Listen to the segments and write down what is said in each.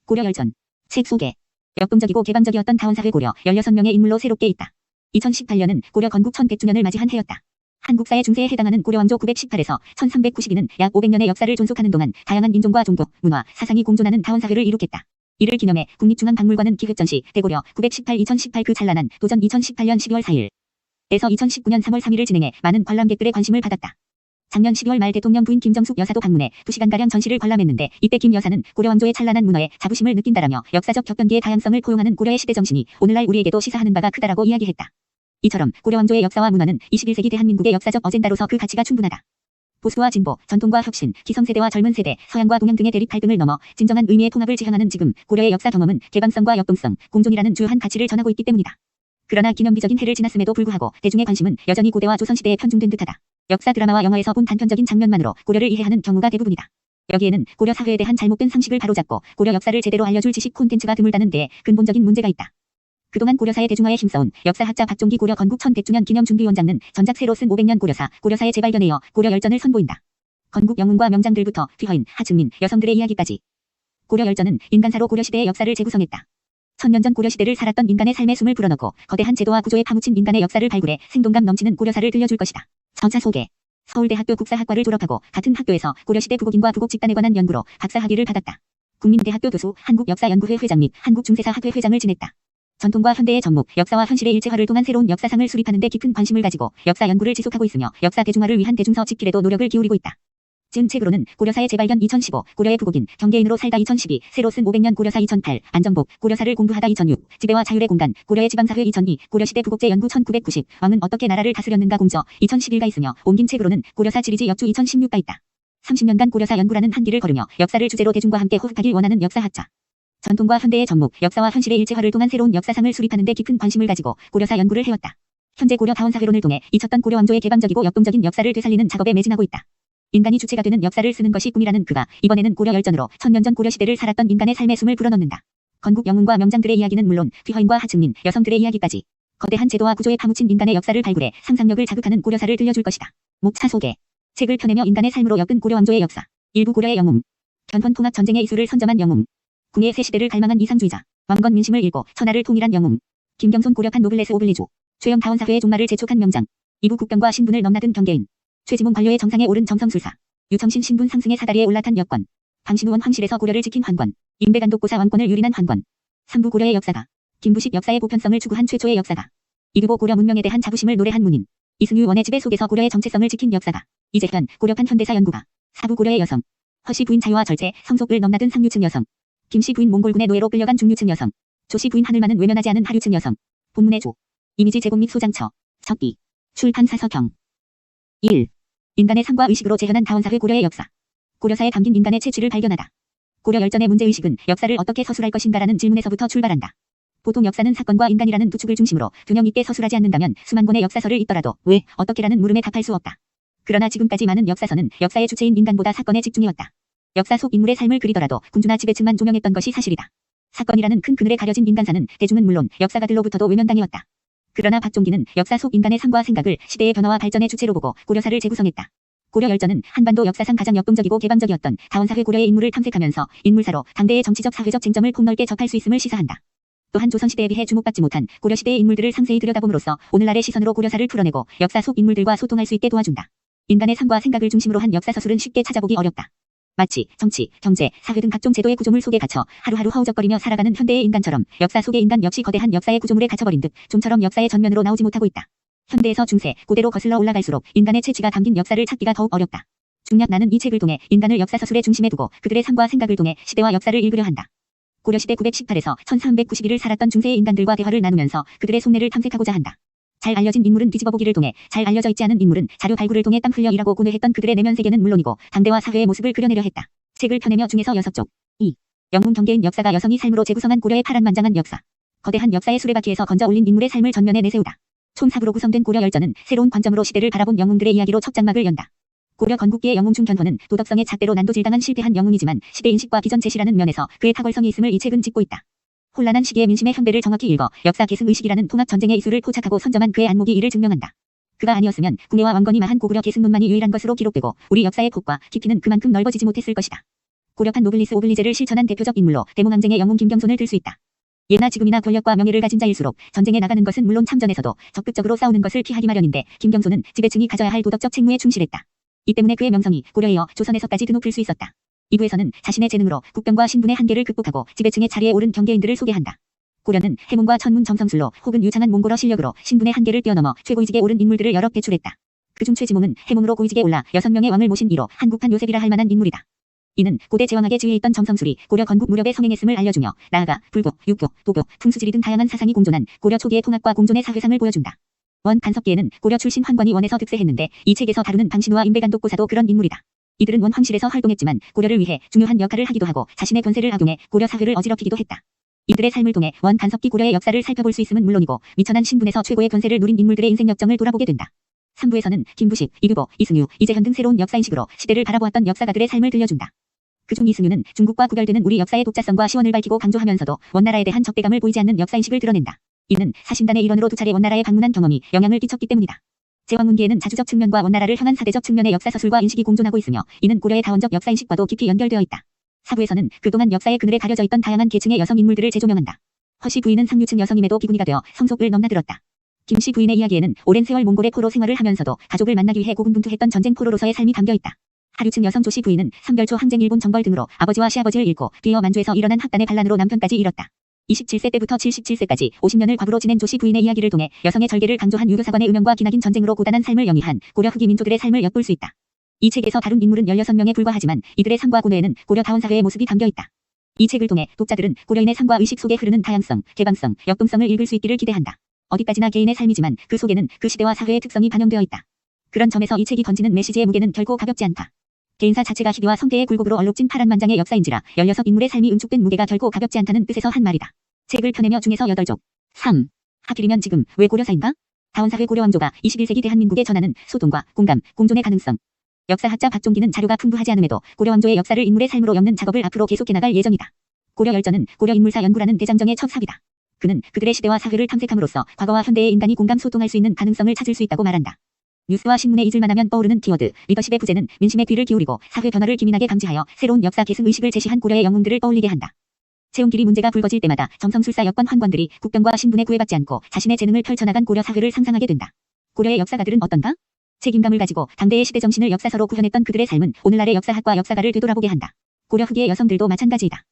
고려 열전. 책 소개. 역동적이고 개방적이었던 다원사회 고려 16명의 인물로 새롭게 있다. 2018년은 고려 건국 1100주년을 맞이한 해였다. 한국사의 중세에 해당하는 고려 왕조 918에서 1392는 약 500년의 역사를 존속하는 동안 다양한 인종과 종교, 문화, 사상이 공존하는 다원사회를 이룩했다. 이를 기념해 국립중앙박물관은 기획전시 대고려 918-2018 그 찬란한 도전 2018년 12월 4일에서 2019년 3월 3일을 진행해 많은 관람객들의 관심을 받았다. 작년 12월 말 대통령 부인 김정숙 여사도 방문해 2시간가량 전시를 관람했는데 이때 김 여사는 고려 왕조의 찬란한 문화에 자부심을 느낀다라며 역사적 격변기의 다양성을 포용하는 고려의 시대 정신이 오늘날 우리에게도 시사하는 바가 크다라고 이야기했다. 이처럼 고려 왕조의 역사와 문화는 21세기 대한민국의 역사적 어젠다로서 그 가치가 충분하다. 보수와 진보, 전통과 혁신, 기성세대와 젊은 세대, 서양과 동양 등의 대립 갈등을 넘어 진정한 의미의 통합을 지향하는 지금 고려의 역사 경험은 개방성과 역동성, 공존이라는 주요한 가치를 전하고 있기 때문이다. 그러나 기념비적인 해를 지났음에도 불구하고 대중의 관심은 여전히 고대와 조선시대에 편중된 듯하다. 역사 드라마와 영화에서 본 단편적인 장면만으로 고려를 이해하는 경우가 대부분이다. 여기에는 고려 사회에 대한 잘못된 상식을 바로잡고 고려 역사를 제대로 알려줄 지식 콘텐츠가 드물다는 데에 근본적인 문제가 있다. 그동안 고려사의 대중화에 힘써온 역사학자 박종기 고려 건국 1100주년 기념준비위원장은 전작 새로 쓴 500년 고려사, 고려사의 재발견에 이어 고려 열전을 선보인다. 건국 영웅과 명장들부터 귀허인, 하층민, 여성들의 이야기까지. 고려 열전은 인간사로 고려시대의 역사를 재구성했다. 1000년 전 고려시대를 살았던 인간의 삶의 숨을 불어넣고 거대한 제도와 구조에 파묻힌 인간의 역사를 발굴해 생동감 넘치는 고려사를 들려줄 것이다. 저자 소개. 서울대학교 국사학과를 졸업하고 같은 학교에서 고려시대 부곡인과 부곡 집단에 관한 연구로 박사학위를 받았다. 국민대학교 교수, 한국역사연구회 회장 및 한국중세사학회 회장을 지냈다. 전통과 현대의 접목, 역사와 현실의 일체화를 통한 새로운 역사상을 수립하는 데 깊은 관심을 가지고 역사 연구를 지속하고 있으며 역사 대중화를 위한 대중서 집필에도 노력을 기울이고 있다. 지금 책으로는 고려사의 재발견 2015, 고려의 부곡인, 경계인으로 살다 2012, 새로 쓴 500년 고려사 2008, 안정복, 고려사를 공부하다 2006, 지배와 자율의 공간, 고려의 지방사회 2002, 고려시대 부곡제 연구 1990, 왕은 어떻게 나라를 다스렸는가 공저 2011가 있으며 옮긴 책으로는 고려사 지리지 역주 2016가 있다. 30년간 고려사 연구라는 한 길을 걸으며 역사를 주제로 대중과 함께 호흡하길 원하는 역사학자. 전통과 현대의 접목, 역사와 현실의 일체화를 통한 새로운 역사상을 수립하는 데 깊은 관심을 가지고 고려사 연구를 해왔다. 현재 고려 다원사회론을 통해 잊혔던 고려 왕조의 개방적이고 역동적인 역사를 되살리는 작업에 매진하고 있다. 인간이 주체가 되는 역사를 쓰는 것이 꿈이라는 그가 이번에는 고려 열전으로 1000년 전 고려시대를 살았던 인간의 삶의 숨을 불어넣는다. 건국 영웅과 명장들의 이야기는 물론 귀허인과 하층민, 여성들의 이야기까지 거대한 제도와 구조에 파묻힌 인간의 역사를 발굴해 상상력을 자극하는 고려사를 들려줄 것이다. 목차 소개. 책을 펴내며 인간의 삶으로 엮은 고려 왕조의 역사. 일부 고려의 영웅. 견훤 통합 전쟁의 이수를 선점한 영웅. 궁의 새 시대를 갈망한 이상주의자. 왕건 민심을 읽고 천하를 통일한 영웅. 김경손 고려판 노블레스 오블리주. 최영 다원사회의 종말을 재촉한 명장. 이부 국경과 신분을 넘나든 경계인. 최지문 관료의 정상에 오른 정성술사. 유청신 신분 상승의 사다리에 올라탄 여권. 방신우원 황실에서 고려를 지킨 환권. 임배간독고사 왕권을 유린한 환권. 3부 고려의 역사가. 김부식 역사의 보편성을 추구한 최초의 역사가. 이규보 고려 문명에 대한 자부심을 노래한 문인. 이승유 원의 지배 속에서 고려의 정체성을 지킨 역사가. 이재현 고려판 현대사 연구가. 4부 고려의 여성. 허씨 부인 자유와 절제, 성속을 넘나든 상류층 여성. 김씨 부인 몽골군의 노예로 끌려간 중류층 여성. 조씨 부인 하늘만은 외면하지 않은 하류층 여성. 본문의 조. 이미지 제공 및 소장처. 석기. 출판사 서경. 1. 인간의 삶과 의식으로 재현한 다원사회 고려의 역사. 고려사에 담긴 인간의 채취를 발견하다. 고려 열전의 문제의식은 역사를 어떻게 서술할 것인가라는 질문에서부터 출발한다. 보통 역사는 사건과 인간이라는 두 축을 중심으로 균형 있게 서술하지 않는다면 수만 권의 역사서를 읽더라도 왜, 어떻게라는 물음에 답할 수 없다. 그러나 지금까지 많은 역사서는 역사의 주체인 인간보다 사건에 집중해왔다. 역사 속 인물의 삶을 그리더라도 군주나 지배층만 조명했던 것이 사실이다. 사건이라는 큰 그늘에 가려진 인간사는 대중은 물론 역사가들로부터도 외면당해왔다. 그러나 박종기는 역사 속 인간의 삶과 생각을 시대의 변화와 발전의 주체로 보고 고려사를 재구성했다. 고려 열전은 한반도 역사상 가장 역동적이고 개방적이었던 다원사회 고려의 인물을 탐색하면서 인물사로 당대의 정치적 사회적 쟁점을 폭넓게 접할 수 있음을 시사한다. 또한 조선시대에 비해 주목받지 못한 고려시대의 인물들을 상세히 들여다봄으로써 오늘날의 시선으로 고려사를 풀어내고 역사 속 인물들과 소통할 수 있게 도와준다. 인간의 삶과 생각을 중심으로 한 역사서술은 쉽게 찾아보기 어렵다. 마치 정치, 경제, 사회 등 각종 제도의 구조물 속에 갇혀 하루하루 허우적거리며 살아가는 현대의 인간처럼 역사 속의 인간 역시 거대한 역사의 구조물에 갇혀버린 듯 좀처럼 역사의 전면으로 나오지 못하고 있다. 현대에서 중세, 고대로 거슬러 올라갈수록 인간의 채취가 담긴 역사를 찾기가 더욱 어렵다. 중략 나는 이 책을 통해 인간을 역사서술의 중심에 두고 그들의 삶과 생각을 통해 시대와 역사를 읽으려 한다. 고려시대 918에서 1391을 살았던 중세의 인간들과 대화를 나누면서 그들의 속내를 탐색하고자 한다. 잘 알려진 인물은 뒤집어보기를 통해 잘 알려져 있지 않은 인물은 자료 발굴을 통해 땀 흘려 일하고 고뇌했던 그들의 내면 세계는 물론이고 당대와 사회의 모습을 그려내려 했다. 책을 펴내며 중에서 6쪽. 2. 영웅 경계인 역사가 여성이 삶으로 재구성한 고려의 파란만장한 역사. 거대한 역사의 수레바퀴에서 건져 올린 인물의 삶을 전면에 내세우다. 총 4부로 구성된 고려 열전은 새로운 관점으로 시대를 바라본 영웅들의 이야기로 첫 장막을 연다. 고려 건국기의 영웅 중 견훤은 도덕성의 잣대로 난도질당한 실패한 영웅이지만 시대인식과 비전 제시라는 면에서 그의 탁월성이 있음을 이 책은 짚고 있다. 혼란한 시기의 민심의 현대를 정확히 읽어 역사 계승의식이라는 통합 전쟁의 이수를 포착하고 선점한 그의 안목이 이를 증명한다. 그가 아니었으면 궁예와 왕건이 마한 고구려 계승론만이 유일한 것으로 기록되고 우리 역사의 폭과 깊이는 그만큼 넓어지지 못했을 것이다. 고려판 노블리스 오블리제를 실천한 대표적 인물로 대몽항쟁의 영웅 김경손을 들 수 있다. 예나 지금이나 권력과 명예를 가진 자일수록 전쟁에 나가는 것은 물론 참전에서도 적극적으로 싸우는 것을 피하기 마련인데 김경손은 지배층이 가져야 할 도덕적 책무에 충실했다. 이 때문에 그의 명성이 고려에 이어 조선에서까지 드높을 수 있었다. 2부에서는 자신의 재능으로 국병과 신분의 한계를 극복하고 지배층의 자리에 오른 경계인들을 소개한다. 고려는 해문과 천문 정성술로 혹은 유창한 몽골어 실력으로 신분의 한계를 뛰어넘어 최고위직에 오른 인물들을 여럿 배출했다. 그중 최지몽은 해몽으로 고위직에 올라 6명의 왕을 모신 1호 한국판 요셉이라 할 만한 인물이다. 이는 고대 제왕학에 지휘했던 정성술이 고려 건국 무렵에 성행했음을 알려주며 나아가 불교, 육교, 도교, 풍수지리 등 다양한 사상이 공존한 고려 초기의 통합과 공존의 사회상을 보여준다. 원 간섭기에는 고려 출신 환관이 원에서 득세했는데 이 책에서 다루는 방신우와 임배간독고사도 그런 인물이다. 이들은 원 황실에서 활동했지만 고려를 위해 중요한 역할을 하기도 하고 자신의 권세를 악용해 고려 사회를 어지럽히기도 했다. 이들의 삶을 통해 원 간섭기 고려의 역사를 살펴볼 수 있음은 물론이고 미천한 신분에서 최고의 권세를 누린 인물들의 인생 역정을 돌아보게 된다. 3부에서는 김부식, 이규보, 이승유, 이재현 등 새로운 역사인식으로 시대를 바라보았던 역사가들의 삶을 들려준다. 그중 이승유는 중국과 구별되는 우리 역사의 독자성과 시원을 밝히고 강조하면서도 원나라에 대한 적대감을 보이지 않는 역사인식을 드러낸다. 이는 사신단의 일원으로 2차례 원나라에 방문한 경험이 영향을 끼쳤기 때문이다. 제왕문기에는 자주적 측면과 원나라를 향한 사대적 측면의 역사서술과 인식이 공존하고 있으며 이는 고려의 다원적 역사인식과도 깊이 연결되어 있다. 4부에서는 그동안 역사의 그늘에 가려져 있던 다양한 계층의 여성 인물들을 재조명한다. 허씨 부인은 상류층 여성임에도 비구니가 되어 성속을 넘나들었다. 김씨 부인의 이야기에는 오랜 세월 몽골의 포로 생활을 하면서도 가족을 만나기 위해 고군분투했던 전쟁 포로로서의 삶이 담겨있다. 하류층 여성 조씨 부인은 삼별초 항쟁 일본 정벌 등으로 아버지와 시아버지를 잃고 뒤이어 만주에서 일어난 학단의 반란으로 남편까지 잃었다. 27세 때부터 77세까지 50년을 과부로 지낸 조씨 부인의 이야기를 통해 여성의 절개를 강조한 유교사관의 음영과 기나긴 전쟁으로 고단한 삶을 영위한 고려 후기 민족들의 삶을 엿볼 수 있다. 이 책에서 다룬 인물은 16명에 불과하지만 이들의 삶과 고뇌에는 고려 다원사회의 모습이 담겨있다. 이 책을 통해 독자들은 고려인의 삶과 의식 속에 흐르는 다양성, 개방성, 역동성을 읽을 수 있기를 기대한다. 어디까지나 개인의 삶이지만 그 속에는 그 시대와 사회의 특성이 반영되어 있다. 그런 점에서 이 책이 건지는 메시지의 무게는 결코 가볍지 않다. 개인사 자체가 희비와 성대의 굴곡으로 얼룩진 파란만장의 역사인지라 16인물의 삶이 응축된 무게가 결코 가볍지 않다는 뜻에서 한 말이다. 책을 펴내며 중에서 8쪽. 3. 하필이면 지금 왜 고려사인가? 다원사회 고려왕조가 21세기 대한민국에 전하는 소통과 공감, 공존의 가능성. 역사학자 박종기는 자료가 풍부하지 않음에도 고려왕조의 역사를 인물의 삶으로 엮는 작업을 앞으로 계속해 나갈 예정이다. 고려열전은 고려인물사 연구라는 대장정의 첫 삽이다. 그는 그들의 시대와 사회를 탐색함으로써 과거와 현대의 인간이 공감 소통할 수 있는 가능성을 찾을 수 있다고 말한다. 뉴스와 신문에 잊을만 하면 떠오르는 키워드, 리더십의 부재는 민심에 귀를 기울이고 사회 변화를 기민하게 감지하여 새로운 역사 계승 의식을 제시한 고려의 영웅들을 떠올리게 한다. 채용길이 문제가 불거질 때마다 정성술사 여권 환관들이 국병과 신분에 구애받지 않고 자신의 재능을 펼쳐나간 고려 사회를 상상하게 된다. 고려의 역사가들은 어떤가? 책임감을 가지고 당대의 시대 정신을 역사서로 구현했던 그들의 삶은 오늘날의 역사학과 역사가를 되돌아보게 한다. 고려 후기의 여성들도 마찬가지이다.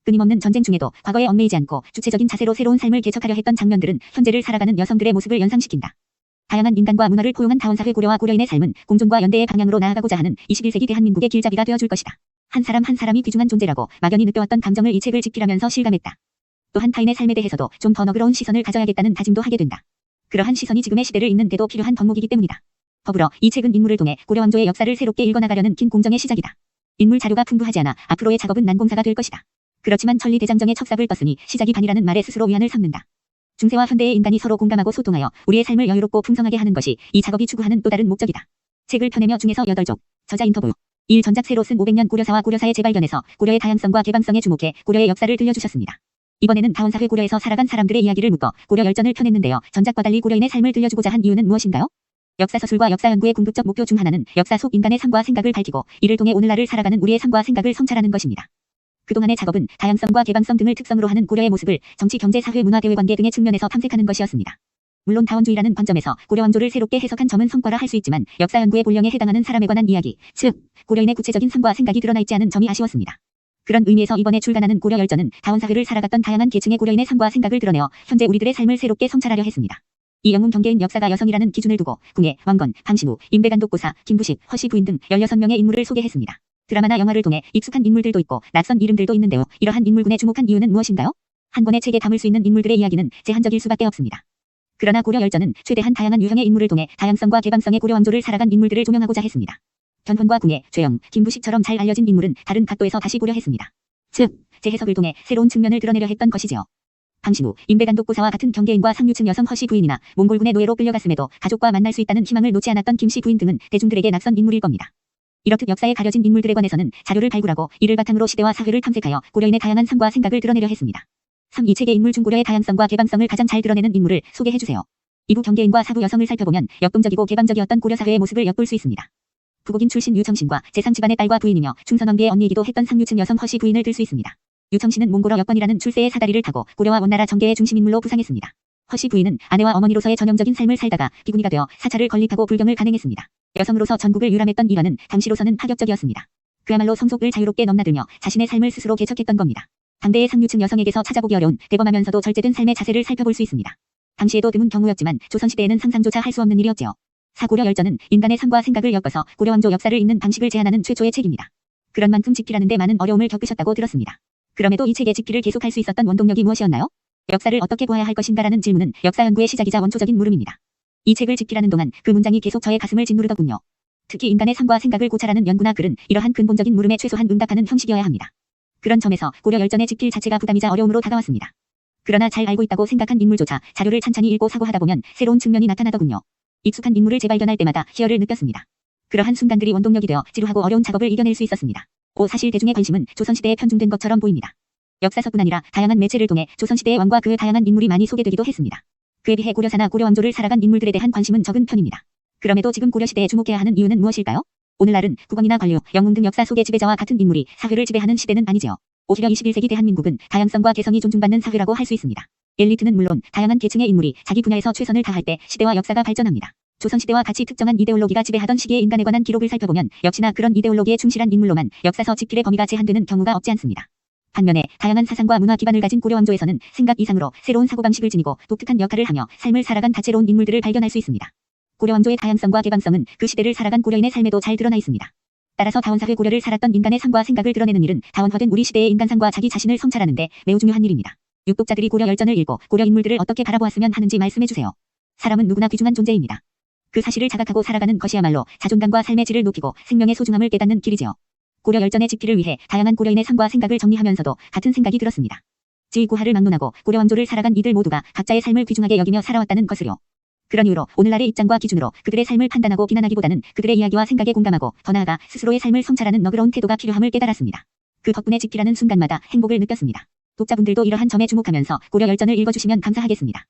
끊임없는 전쟁 중에도 과거에 얽매이지 않고 주체적인 자세로 새로운 삶을 개척하려 했던 장면들은 현재를 살아가는 여성들의 모습을 연상시킨다. 다양한 인간과 문화를 포용한 다원사회 고려와 고려인의 삶은 공존과 연대의 방향으로 나아가고자 하는 21세기 대한민국의 길잡이가 되어줄 것이다. 한 사람 한 사람이 귀중한 존재라고 막연히 느껴왔던 감정을 이 책을 집필하면서 실감했다. 또한 타인의 삶에 대해서도 좀 더 너그러운 시선을 가져야겠다는 다짐도 하게 된다. 그러한 시선이 지금의 시대를 읽는데도 필요한 덕목이기 때문이다. 더불어 이 책은 인물을 통해 고려 왕조의 역사를 새롭게 읽어나가려는 긴 공정의 시작이다. 인물 자료가 풍부하지 않아 앞으로의 작업은 난공사가 될 것이다. 그렇지만 천리 대장정의 척삽을 떴으니 시작이 반이라는 말에 스스로 위안을 삼는다. 중세와 현대의 인간이 서로 공감하고 소통하여 우리의 삶을 여유롭고 풍성하게 하는 것이 이 작업이 추구하는 또 다른 목적이다. 책을 펴내며 중에서 8쪽. 저자 인터뷰. 1. 전작 새로 쓴 500년 고려사와 고려사의 재발견에서 고려의 다양성과 개방성에 주목해 고려의 역사를 들려주셨습니다. 이번에는 다원사회 고려에서 살아간 사람들의 이야기를 묶어 고려 열전을 펴냈는데요. 전작과 달리 고려인의 삶을 들려주고자 한 이유는 무엇인가요? 역사서술과 역사연구의 궁극적 목표 중 하나는 역사 속 인간의 삶과 생각을 밝히고 이를 통해 오늘날을 살아가는 우리의 삶과 생각을 성찰하는 것입니다. 그동안의 작업은 다양성과 개방성 등을 특성으로 하는 고려의 모습을 정치, 경제, 사회, 문화, 대외관계 등의 측면에서 탐색하는 것이었습니다. 물론 다원주의라는 관점에서 고려 왕조를 새롭게 해석한 점은 성과라 할 수 있지만 역사 연구의 본령에 해당하는 사람에 관한 이야기, 즉 고려인의 구체적인 삶과 생각이 드러나 있지 않은 점이 아쉬웠습니다. 그런 의미에서 이번에 출간하는 고려 열전은 다원사회를 살아갔던 다양한 계층의 고려인의 삶과 생각을 드러내어 현재 우리들의 삶을 새롭게 성찰하려 했습니다. 이 영웅 경계인 역사가 여성이라는 기준을 두고 궁예, 왕건, 방신우, 임배간독고사, 김부식, 허씨 부인 등 16명의 인물을 소개했습니다. 드라마나 영화를 통해 익숙한 인물들도 있고 낯선 이름들도 있는데요. 이러한 인물군에 주목한 이유는 무엇인가요? 한 권의 책에 담을 수 있는 인물들의 이야기는 제한적일 수밖에 없습니다. 그러나 고려 열전은 최대한 다양한 유형의 인물을 통해 다양성과 개방성의 고려 왕조를 살아간 인물들을 조명하고자 했습니다. 견훤과 궁예, 죄영, 김부식처럼 잘 알려진 인물은 다른 각도에서 다시 보려 했습니다. 즉, 재해석을 통해 새로운 측면을 드러내려 했던 것이지요. 방신우, 임배간독고사와 같은 경계인과 상류층 여성 허씨 부인이나 몽골군의 노예로 끌려갔음에도 가족과 만날 수 있다는 희망을 놓지 않았던 김씨 부인 등은 대중들에게 낯선 인물일 겁니다. 이렇듯 역사에 가려진 인물들에 관해서는 자료를 발굴하고 이를 바탕으로 시대와 사회를 탐색하여 고려인의 다양한 삶과 생각을 드러내려 했습니다. 3. 이 책의 인물 중 고려의 다양성과 개방성을 가장 잘 드러내는 인물을 소개해주세요. 2부 경계인과 4부 여성을 살펴보면 역동적이고 개방적이었던 고려 사회의 모습을 엿볼 수 있습니다. 부국인 출신 유청신과 제3 집안의 딸과 부인이며 충선왕비의 언니이기도 했던 상류층 여성 허씨 부인을 들 수 있습니다. 유청신은 몽골어 여권이라는 출세의 사다리를 타고 고려와 원나라 정계의 중심 인물로 부상했습니다. 허씨 부인은 아내와 어머니로서의 전형적인 삶을 살다가 비구니가 되어 사찰을 건립하고 불경을 간행했습니다. 여성으로서 전국을 유람했던 일화는 당시로서는 파격적이었습니다. 그야말로 성속을 자유롭게 넘나들며 자신의 삶을 스스로 개척했던 겁니다. 당대의 상류층 여성에게서 찾아보기 어려운 대범하면서도 절제된 삶의 자세를 살펴볼 수 있습니다. 당시에도 드문 경우였지만 조선시대에는 상상조차 할 수 없는 일이었지요. 사고려 열전은 인간의 삶과 생각을 엮어서 고려왕조 역사를 읽는 방식을 제안하는 최초의 책입니다. 그런 만큼 집필하는 데 많은 어려움을 겪으셨다고 들었습니다. 그럼에도 이 책의 집필을 계속할 수 있었던 원동력이 무엇이었나요? 역사를 어떻게 보아야 할 것인가라는 질문은 역사 연구의 시작이자 원초적인 물음입니다. 이 책을 집필하는 동안 그 문장이 계속 저의 가슴을 짓누르더군요. 특히 인간의 삶과 생각을 고찰하는 연구나 글은 이러한 근본적인 물음에 최소한 응답하는 형식이어야 합니다. 그런 점에서 고려 열전의 집필 자체가 부담이자 어려움으로 다가왔습니다. 그러나 잘 알고 있다고 생각한 인물조차 자료를 찬찬히 읽고 사고하다 보면 새로운 측면이 나타나더군요. 익숙한 인물을 재발견할 때마다 희열을 느꼈습니다. 그러한 순간들이 원동력이 되어 지루하고 어려운 작업을 이겨낼 수 있었습니다. 사실 대중의 관심은 조선시대에 편중된 것처럼 보입니다. 역사서뿐 아니라 다양한 매체를 통해 조선시대의 왕과 그의 다양한 인물이 많이 소개되기도 했습니다. 그에 비해 고려사나 고려왕조를 살아간 인물들에 대한 관심은 적은 편입니다. 그럼에도 지금 고려시대에 주목해야 하는 이유는 무엇일까요? 오늘날은 국왕이나 관료, 영웅 등 역사 속의 지배자와 같은 인물이 사회를 지배하는 시대는 아니지요. 오히려 21세기 대한민국은 다양성과 개성이 존중받는 사회라고 할 수 있습니다. 엘리트는 물론 다양한 계층의 인물이 자기 분야에서 최선을 다할 때 시대와 역사가 발전합니다. 조선시대와 같이 특정한 이데올로기가 지배하던 시기의 인간에 관한 기록을 살펴보면 역시나 그런 이데올로기에 충실한 인물로만 역사서 집필의 범위가 제한되는 경우가 없지 않습니다. 반면에 다양한 사상과 문화 기반을 가진 고려왕조에서는 생각 이상으로 새로운 사고방식을 지니고 독특한 역할을 하며 삶을 살아간 다채로운 인물들을 발견할 수 있습니다. 고려왕조의 다양성과 개방성은 그 시대를 살아간 고려인의 삶에도 잘 드러나 있습니다. 따라서 다원사회 고려를 살았던 인간의 삶과 생각을 드러내는 일은 다원화된 우리 시대의 인간상과 자기 자신을 성찰하는 데 매우 중요한 일입니다. 육독자들이 고려 열전을 읽고 고려 인물들을 어떻게 바라보았으면 하는지 말씀해주세요. 사람은 누구나 귀중한 존재입니다. 그 사실을 자각하고 살아가는 것이야말로 자존감과 삶의 질을 높이고 생명의 소중함을 깨닫는 길이지요. 고려 열전의 집필을 위해 다양한 고려인의 삶과 생각을 정리하면서도 같은 생각이 들었습니다. 지위구하를 막론하고 고려왕조를 살아간 이들 모두가 각자의 삶을 귀중하게 여기며 살아왔다는 것을요. 그런 이유로 오늘날의 입장과 기준으로 그들의 삶을 판단하고 비난하기보다는 그들의 이야기와 생각에 공감하고 더 나아가 스스로의 삶을 성찰하는 너그러운 태도가 필요함을 깨달았습니다. 그 덕분에 집필하는 순간마다 행복을 느꼈습니다. 독자분들도 이러한 점에 주목하면서 고려 열전을 읽어주시면 감사하겠습니다.